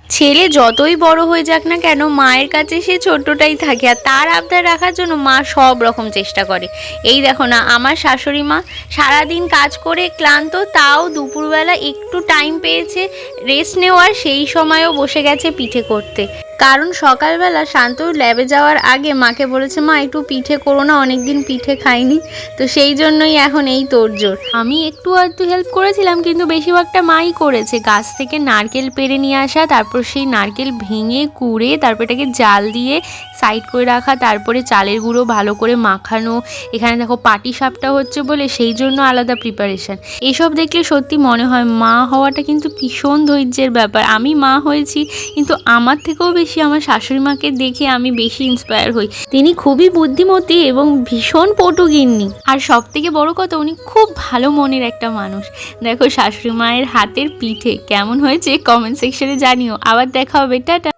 ছেলে যতই বড় হয়ে যাক না কেন মায়ের কাছে সে ছোট্টটাই থাকে, আর তার আবদার রাখার জন্য মা সব রকম চেষ্টা করে। এই দেখো না, আমার শাশুড়ি মা সারাদিন কাজ করে ক্লান্ত, তাও দুপুরবেলা একটু টাইম পেয়েছে রেস্ট নেওয়ার, সেই সময়ও বসে গেছে পিঠে করতে। কারণ সকালবেলা শান্ত ল্যাবে যাওয়ার আগে মাকে বলেছে, মা একটু পিঠে করো না, অনেকদিন পিঠে খাইনি। তো সেই জন্যই এখন এই তোড়জোড়। আমি একটু আধটু হেল্প করেছিলাম, কিন্তু বেশিরভাগটা মাই করেছে। গাছ থেকে নারকেল পেড়ে নিয়ে আসা, তারপর সেই নারকেল ভেঙে কুড়ে তারপর এটাকে জাল দিয়ে সাইড করে রাখা, তারপরে চালের গুঁড়ো ভালো করে মাখানো। এখানে দেখো পাটি সাপটা হচ্ছে বলে সেই জন্য আলাদা প্রিপারেশন। এসব দেখলে সত্যি মনে হয় মা হওয়াটা কিন্তু ভীষণ ধৈর্যের ব্যাপার। আমি মা হয়েছি, কিন্তু আমার থেকেও বেশি আমার শাশুড়ি মাকে দেখে আমি বেশি ইন্সপায়ার হই। তিনি খুবই বুদ্ধিমতী এবং ভীষণ পটুগিন্নি, আর সব থেকে বড় কথা উনি খুব ভালো মনের একটা মানুষ। দেখো শাশুড়ি মায়ের হাতের পিঠে কেমন হয়েছে কমেন্ট সেকশনে জানিও। আবার দেখা হবে, টাটা।